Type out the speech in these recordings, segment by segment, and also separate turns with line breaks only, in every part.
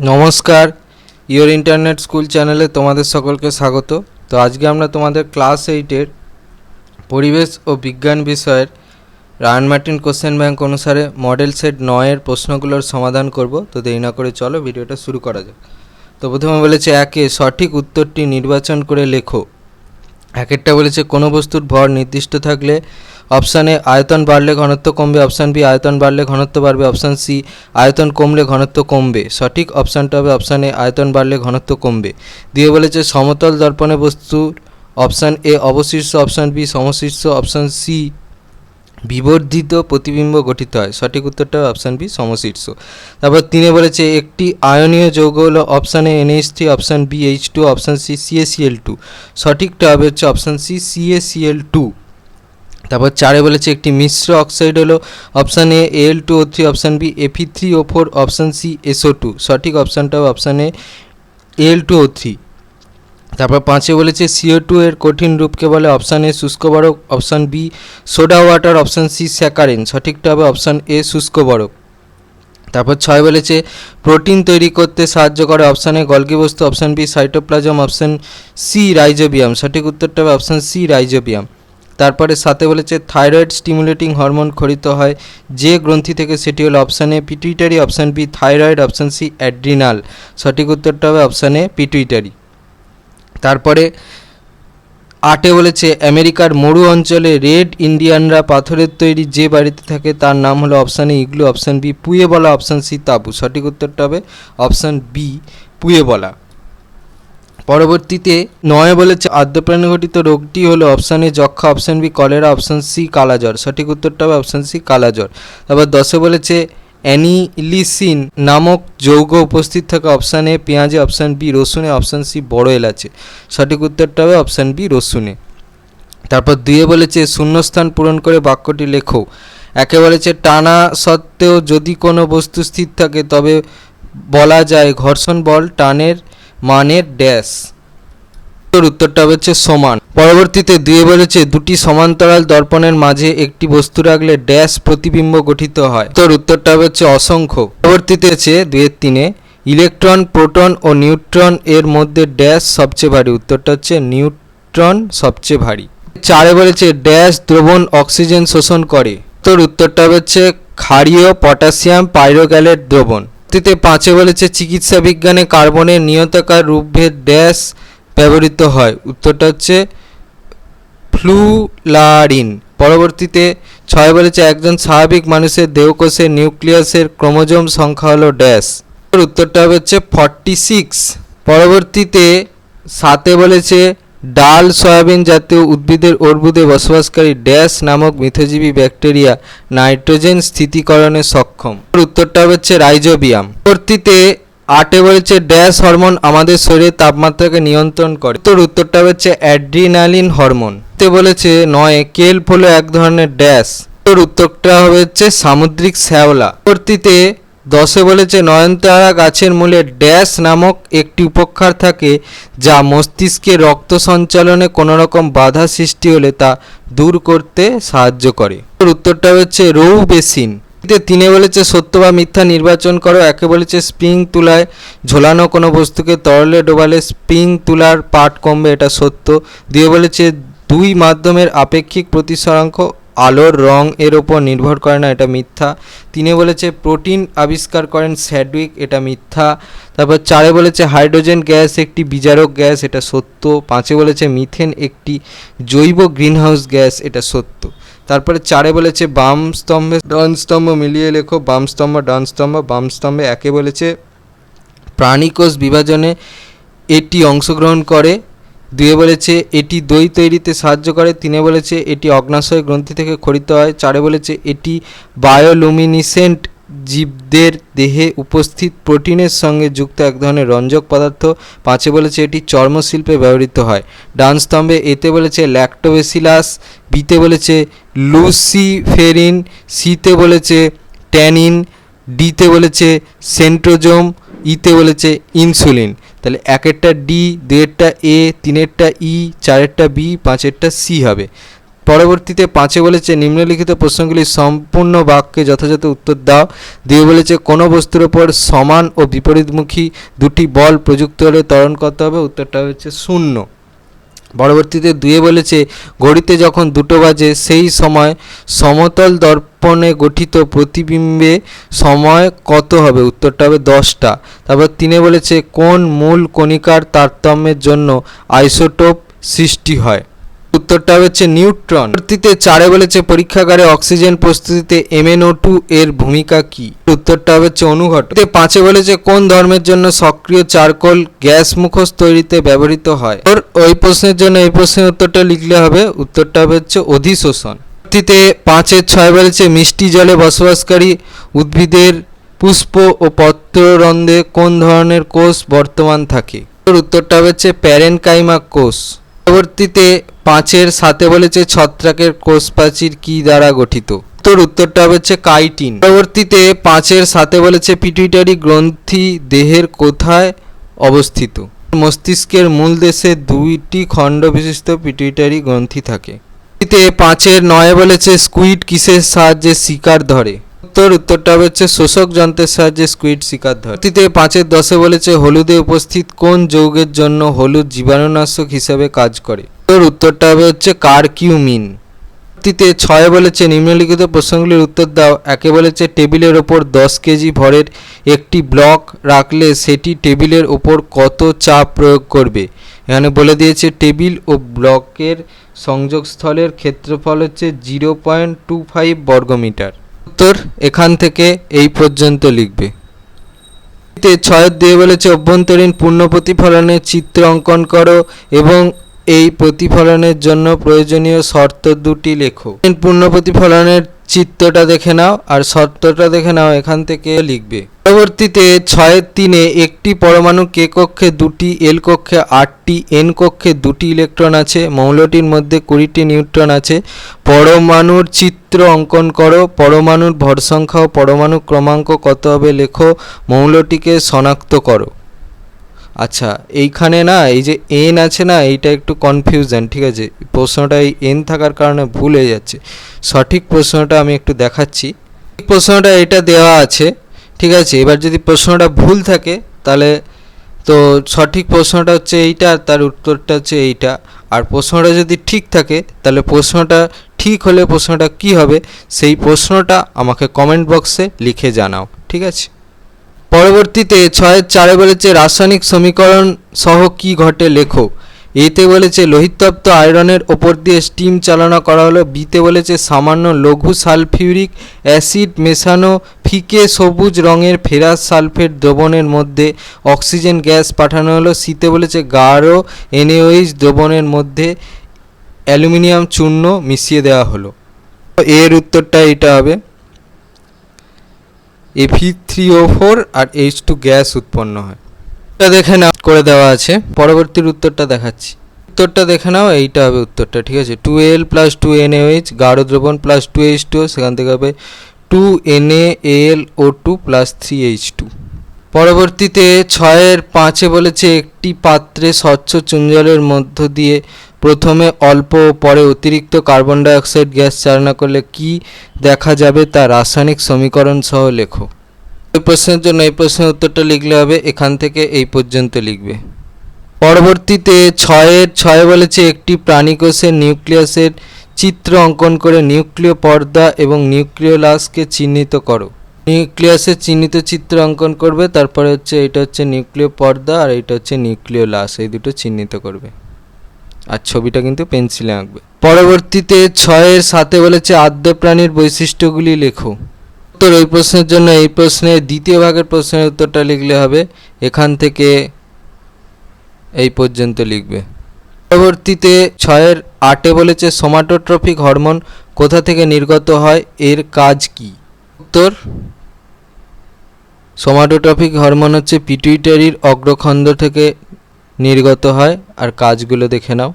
নমস্কার, your internet school চ্যানেলে তোমাদের সকলকে স্বাগত। তো আজকে আমরা তোমাদের ক্লাস 8-এর পরিবেশ ও বিজ্ঞান বিষয়ের রায়ান মার্টিন কোশ্চেন ব্যাংক অনুসারে মডেল সেট 9-এর প্রশ্নগুলোর সমাধান করব। তো দেরি না করে চলো ভিডিওটা শুরু করা যাক। তো প্রথমে বলেছে একে সঠিক উত্তরটি নির্বাচন করে লেখো। একেরটা বলেছে কোনো বস্তুর ভর নির্দিষ্ট থাকলে অপশান এ আয়তন বাড়লে ঘনত্ব কমবে, অপশান বি আয়তন বাড়লে ঘনত্ব বাড়বে, অপশান সি আয়তন কমলে ঘনত্ব কমবে। সঠিক অপশানটা হবে অপশান এ আয়তন বাড়লে ঘনত্ব কমবে। দিয়ে বলেছে সমতল দর্পণে বস্তুর অপশান এ অবশীর্ষ, অপশান বি সমশীর্ষ, অপশান সি বিবর্ধিত প্রতিবিম্ব গঠিত হয়। সঠিক উত্তরটা অপশান বি সমশীর্ষ। তারপর তিনে বলেছে একটি আয়নীয় যৌগ হলো option A NH3, option B H2, option C CaCl2। সঠিকটা হবে হচ্ছে অপশান সি CaCl2। তারপর চারে বলেছে একটি মিশ্র অক্সাইড হলো option A Al2O3, option B Fe3O4, option C SO2। সঠিক অপশানটা হবে অপশান এ Al2O3। তারপর পাঁচে বলেছে CO2 এর কঠিন রূপকে বলে অপশান এ শুষ্ক বরফ, option B soda water, option C saccharin. সঠিকটা হবে অপশান এ শুষ্ক বরফ। তারপর ছয় বলেছে প্রোটিন তৈরি করতে সাহায্য করে অপশান এ গলগি বস্তু, option B cytoplasm, option C rhizobium. সঠিক উত্তরটা হবে অপশান সি রাইজোবিয়াম। তারপরে সাথে বলেছে থাইরয়েড স্টিমুলেটিং হরমোন খরিত হয় যে গ্রন্থি থেকে, সেটি হলো option A pituitary, option B thyroid, option C adrenal. সঠিক উত্তরটা হবে অপশান এ পিটুইটারি। তারপরে আটে বলেছে আমেরিকার মরু অঞ্চলে রেড ইন্ডিয়ানরা পাথরের তৈরি যে বাড়িতে থাকে তার নাম হলো option A igloo, option B pueblo, option C তাঁবু। সঠিক উত্তরটা হবে অপশান বি পুয়েবলা। পরবর্তীতে নয় বলেছে আদ্যপ্রাণী ঘটিত রোগটি হলো অপশান এ যক্ষা, অপশান বি কলেরা, অপশান সি কালাজ্বর। সঠিক উত্তরটা হবে অপশান সি কালাজ্বর। তারপর দশে বলেছে অ্যানিলিসিন নামক যৌগ উপস্থিত থাকে অপশান এ পেঁয়াজে, অপশান বি রসুনে, অপশান সি বড় এলাচে। সঠিক উত্তরটা হবে অপশান বি রসুনে। তারপর দুয়ে বলেছে শূন্যস্থান পূরণ করে বাক্যটি লেখো। একে বলেছে টানা সত্ত্বেও যদি কোনো বস্তু স্থির থাকে তবে বলা যায় ঘর্ষণ বল টানের মানের ড্যাশ। উত্তরটা হচ্ছে সমান। পরবর্তীতে দুয়ে বলেছে দুটি সমান্তরাল দর্পণের মাঝে একটি বস্তু রাখলে ড্যাশ প্রতিবিম্ব গঠিত হয়। উত্তরটা হচ্ছে অসংখ্য। পরবর্তীতে আছে দুয়ের তিনে ইলেকট্রন, প্রোটন ও নিউট্রন এর মধ্যে ড্যাশ সবচেয়ে ভারী। উত্তরটা হচ্ছে নিউট্রন সবচেয়ে ভারী। চারে বলেছে ড্যাশ দ্রবণ অক্সিজেন শোষণ করে। উত্তরটা হচ্ছে ক্ষারীয় পটাশিয়াম পাইরোগ্যালেট দ্রবণ। পাঁচে বলেছে চিকিৎসা বিজ্ঞানে কার্বনের নিয়তাকার রূপভেদ ড্যাশ ব্যবহৃত হয়। উত্তরটা হচ্ছে ফ্লুরারিন। পরবর্তীতে ছয় বলেছে একজন স্বাভাবিক মানুষের দেহকোষের নিউক্লিয়াসের ক্রোমোজোম সংখ্যা হলো ড্যাশ। উত্তরটা হচ্ছে 46। পরবর্তীতে সাতে বলেছে ডাল সয়াবিন জাতীয় উদ্ভিদের অর্বুদে বসবাসকারী ড্যাশ নামক মিথজীবী ব্যাকটেরিয়া নাইট্রোজেন স্থিতিকরণে সক্ষম। উত্তরটা হচ্ছে রাইজোবিয়াম। পরবর্তীতে আটে বলেছে ড্যাশ হরমোন আমাদের শরীরের তাপমাত্রাকে নিয়ন্ত্রণ করে। উত্তরটা হচ্ছে অ্যাড্রিনালিন হরমোন। বলেছে নয় কেল্প হলো এক ধরনের ড্যাশ। উত্তরটা হচ্ছে সামুদ্রিক শ্যাওলা। পরবর্তীতে দশে বলেছে নয়নতারা গাছের মূলে ড্যাশ নামক একটি উপক্ষার থাকে যা মস্তিষ্কে রক্ত সঞ্চালনে কোনো রকম বাধা সৃষ্টি হলে তা দূর করতে সাহায্য করে। উত্তরটা হচ্ছে রৌ বেসিন। তিনে বলেছে সত্য বা মিথ্যা নির্বাচন করো। একে বলেছে স্প্রিং তুলায় ঝোলানো কোনো বস্তুকে তরলে ডোবালে স্প্রিং তুলার পাট কমবে, এটা সত্য। দিয়ে বলেছে দুই মাধ্যমের আপেক্ষিক প্রতিসরাঙ্ক আলোর রং এর ওপর নির্ভর করে না, এটা মিথ্যা। তিনে বলেছে প্রোটিন আবিষ্কার করেন স্যাডউইক, এটা মিথ্যা। তারপর চারে বলেছে হাইড্রোজেন গ্যাস একটি বিজারক গ্যাস, এটা সত্য। পাঁচে বলেছে মিথেন একটি জৈব গ্রিনহাউস গ্যাস, এটা সত্য। তারপরে চারে বলেছে বাম স্তম্ভে ডান স্তম্ভ মিলিয়ে লেখো। বাম স্তম্ভ ডান স্তম্ভ। বাম স্তম্ভে একে বলেছে প্রাণীকোষ বিভাজনে এটি অংশগ্রহণ করে। দুয়ে বলেছে এটি দই তৈরিতে সাহায্য করে। তিনে বলেছে এটি অগ্নাশয় গ্রন্থি থেকে ক্ষরিত হয়। চারে বলেছে এটি বায়োলুমিনিসেন্ট জীবদের দেহে উপস্থিত প্রোটিনের সঙ্গে যুক্ত এক ধরনের রঞ্জক পদার্থ। পাঁচে বলেছে এটি চর্মশিল্পে ব্যবহৃত হয়। ডান স্তম্ভে এতে বলেছে ল্যাক্টোবেসিলাস, বিতে বলেছে লুসিফেরিন, সিতে বলেছে ট্যানিন, ডিতে বলেছে সেন্ট্রোজোম, ইতে বলেছে ইনসুলিন। তাহলে একেরটা ডি, দুয়েরটা এ, তিনেরটা ই, চারেরটা বি, পাঁচেরটা সি হবে। পরবর্তীতে 5 বলেছে নিম্নলিখিত প্রশ্নগুলি সম্পূর্ণ বাক্যে যথাযথ উত্তর দাও। 2 বলেছে কোনো বস্তুর ওপর সমান ও বিপরীতমুখী দুটি বল প্রযুক্ত হলে ত্বরণ কত হবে? উত্তরটা হচ্ছে 0। পরবর্তীতে 2 বলেছে ঘড়িতে যখন 2টো বাজে সেই সময় সমতল দর্পণে গঠিত প্রতিবিম্বে সময় কত হবে? উত্তরটা হবে 10টা। তারপর 3 বলেছে কোন মূল কণিকার তারতম্যের জন্য আইসোটোপ সৃষ্টি হয়? উত্তরটা হচ্ছে নিউট্রন। পরবর্তীতে 4 বলেছে পরীক্ষাগারে অক্সিজেন প্রস্তুতিতে MnO2 এর ভূমিকা কি? উত্তরটা হচ্ছে অনুঘটক। 5 বলেছে কোন ধর্মের জন্য সক্রিয় চারকোল গ্যাস মুখোশ তৈরিতে ব্যবহৃত হয়? ওই প্রশ্নের জন্য এই প্রশ্নের উত্তরটা লিখলে হবে, উত্তরটা হচ্ছে অধিশোষণ। পরবর্তীতে 5-এর 6 বলেছে মিষ্টি জলে বসবাসকারী উদ্ভিদের পুষ্প ও পত্ররন্ধ্রে কোন ধরনের কোষ বর্তমান থাকে? উত্তরটা হচ্ছে প্যারেনকাইমা কোষ। পরবর্তীতে 5-এর 7 বলেছে ছত্রাকের কোষ প্রাচীর কি দ্বারা গঠিত? উত্তরটা হচ্ছে কাইটিন। পরবর্তীতে 5-এর 7 বলেছে পিটুইটারি গ্রন্থি দেহের কোথায় অবস্থিত? মস্তিষ্কের মূল দেশে 2টি খণ্ড বিশিষ্ট পিটুইটারি গ্রন্থি থাকে। 5-এর 9 বলেছে স্কুইড কিসের সাহায্যে শিকার ধরে? উত্তরটা হচ্ছে শোষক যন্ত্রের সাহায্যে স্কুইড শিকার ধরে। 5-এর 10 বলেছে হলুদে উপস্থিত কোন যৌগের জন্য হলুদ জীবাণুনাশক হিসেবে কাজ করে? উত্তরটা হচ্ছে কারকিউমিন। 6 বলেছে নিম্নলিখিত প্রশ্নগুলির উত্তর দাও। 1 বলেছে টেবিলের ওপর 10 কেজি ভরের একটি ব্লক রাখলে সেটি টেবিলের ওপর কত চাপ প্রয়োগ করবে? এখানে বলে দিয়েছে টেবিল ও ব্লকের সংযোগস্থলের ক্ষেত্রফল হচ্ছে 0.25 বর্গমিটার। উত্তর এখান থেকে এই পর্যন্ত লিখবে। 6 বলেছে অভ্যন্তরীণ পূর্ণ প্রতিফলনের চিত্র অঙ্কন করো এবং এই প্রতিফলনের জন্য প্রয়োজনীয় শর্ত দুটি লেখো। পূর্ণ প্রতিফলনের চিত্রটা দেখে নাও আর শর্তটা দেখে নাও, এখান থেকে লিখবে। পরবর্তীতে 6-3 একটি পরমাণু কে কক্ষে 2টি, এল কক্ষে 8টি, এন কক্ষে 2টি ইলেকট্রন আছে, মৌলটির মধ্যে 20টি নিউট্রন আছে। পরমাণুর চিত্র অঙ্কন করো, পরমাণুর ভর সংখ্যা ও পরমাণু ক্রমাঙ্ক কত হবে লেখো, মৌলটিকে শনাক্ত করো। আচ্ছা, এইখানে না এই যে এন আছে না, এইটা একটু কনফিউশন, ঠিক আছে? প্রশ্নটা এই এন থাকার কারণে ভুল হয়ে যাচ্ছে। সঠিক প্রশ্নটা আমি একটু দেখাচ্ছি। প্রশ্নটা এটা দেওয়া আছে, ঠিক আছে? এবার যদি প্রশ্নটা ভুল থাকে তাহলে তো সঠিক প্রশ্নটা হচ্ছে এইটা আর তার উত্তরটা হচ্ছে এইটা। আর প্রশ্নটা যদি ঠিক থাকে তাহলে প্রশ্নটা ঠিক হলে প্রশ্নটা কি হবে সেই প্রশ্নটা আমাকে কমেন্ট বক্সে লিখে জানাও, ঠিক আছে? পরবর্তীতে 6-4 বলেছে রাসায়নিক সমীকরণ সহ কি ঘটে লেখো। এতে বলেছে লোহিতপ্ত আয়রনের ওপর দিয়ে স্টিম চালনা করা হলো। বিতে বলেছে সামান্য লঘু সালফিউরিক অ্যাসিড মেশানো ফিকে সবুজ রঙের ফেরাস সালফেট দ্রবণের মধ্যে অক্সিজেন গ্যাস পাঠানো হলো। সিতে বলেছে গাঢ় NaOH দ্রবণের মধ্যে অ্যালুমিনিয়াম চূর্ণ মিশিয়ে দেওয়া হলো। এর উত্তরটা এটা হবে, Fe3O4 আর H2 গ্যাস উৎপন্ন হয়। এটা দেখে নাও, করে দেওয়া আছে। পরবর্তীর উত্তরটা দেখাচ্ছি। উত্তরটা দেখে নাও, এইটা হবে উত্তরটা, ঠিক আছে? 2Al + 2NaOH গাঢ় দ্রবণ প্লাস 2H2O, সেখান থেকে হবে 2NaAlO2 + 3H2। পরবর্তীতে 6-5 বলেছে একটি পাত্রে স্বচ্ছ চুনজলের মধ্য দিয়ে প্রথমে অল্প ও পরে অতিরিক্ত কার্বন ডাইঅক্সাইড গ্যাস চালনা করলে কি দেখা যাবে তা রাসায়নিক সমীকরণ সহ লেখো। এই প্রশ্নের জন্য এই প্রশ্নের উত্তরটা লিখলে হবে, এখান থেকে এই পর্যন্ত লিখবে। পরবর্তীতে 6 বলেছে একটি প্রাণীকোষের নিউক্লিয়াসের চিত্র অঙ্কন করে নিউক্লিয় পর্দা এবং নিউক্লিওলাসকে চিহ্নিত করো। নিউক্লিয়াসের চিহ্নিত চিত্র অঙ্কন করবে, তারপরে হচ্ছে এটা হচ্ছে নিউক্লিয় পর্দা আর এটা হচ্ছে নিউক্লিওলাস, এই দুটো চিহ্নিত করবে আর ছবিটা কিন্তু পেন্সিলে আঁকবে। পরবর্তীতে 6-7 বলেছে আদ্য প্রাণীর বৈশিষ্ট্যগুলি লেখো। উত্তর এই প্রশ্নের জন্য এই প্রশ্নের দ্বিতীয় ভাগের প্রশ্নের উত্তরটা লিখলে হবে, এখান থেকে এই পর্যন্ত লিখবে। পরবর্তীতে 6-8 বলেছে সোমাটোট্রপিক হরমোন কোথা থেকে নির্গত হয়, এর কাজ কি? উত্তর সোমাটোট্রপিক হরমোন হচ্ছে পিটুইটারির অগ্রখণ্ড থেকে নির্গত হয়। আর কাজগুলো দেখে নাও।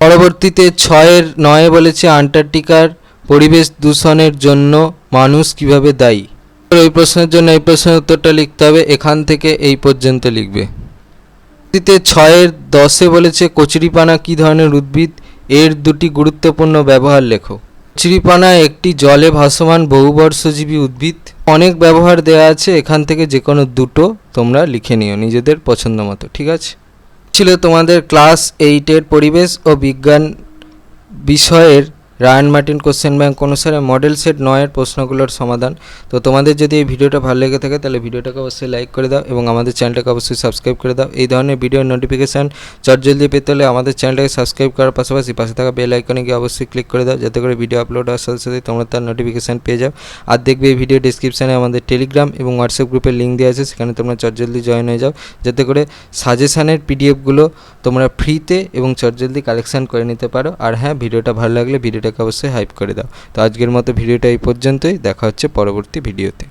পরবর্তীতে 6-9 বলেছে আন্টার্কটিকার পরিবেশ দূষণের জন্য মানুষ কিভাবে দায়ী। এই প্রশ্নের জন্য এই প্রশ্নের উত্তরটা লিখতে হবে, এখান থেকে এই পর্যন্ত লিখবে। 6-10 বলেছে কচুরিপানা কী ধরনের উদ্ভিদ, এর দুটি গুরুত্বপূর্ণ ব্যবহার লেখো। কচুরিপানা একটি জলে ভাসমান বহুবর্ষজীবী উদ্ভিদ। অনেক ব্যবহার দেওয়া আছে, এখান থেকে যে কোনো দুটো তোমরা লিখে নিও নিজেদের পছন্দ মতো, ঠিক আছে। ছিল তোমাদের ক্লাস 8-এর পরিবেশ ও বিজ্ঞান বিষয়ের রায়ান মার্টিন কোশ্চেন ব্যাংক অনুসারে মডেল সেট 9-এর প্রশ্নগুলোর সমাধান। তো তোমাদের যদি এই ভিডিওটা ভালো লেগে থাকে তাহলে ভিডিওটাকে অবশ্যই লাইক করে দাও এবং আমাদের চ্যানেলটাকে অবশ্যই সাবস্ক্রাইব করে দাও। এই ধরনের ভিডিওর নোটিফিকেশান চটজলদি পেতে হলে আমাদের চ্যানেলটাকে সাবস্ক্রাইব করার পাশাপাশি পাশে থাকা বেল আইকনে গিয়ে অবশ্যই ক্লিক করে দাও, যাতে করে ভিডিও আপলোড হওয়ার সাথে সাথে তোমরা তার নোটিফিকেশান পেয়ে যাও। আর দেখবে এই ভিডিও ডিসক্রিপশানে আমাদের টেলিগ্রাম এবং হোয়াটসঅ্যাপ গ্রুপের লিঙ্ক দেওয়া আছে, সেখানে তোমরা চটজলদি জয়েন হয়ে যাও, যাতে করে সাজেশানের পিডিএফগুলো তোমরা ফ্রিতে এবং চটজলদি কালেকশান করে নিতে পারো। আর হ্যাঁ, ভিডিওটা ভালো লাগলে ভিডিওটাকে অবশ্যই হাইপ করে দাও। তো আজকের মতো ভিডিওটা এই পর্যন্তই, দেখা হচ্ছে পরবর্তী ভিডিওতে।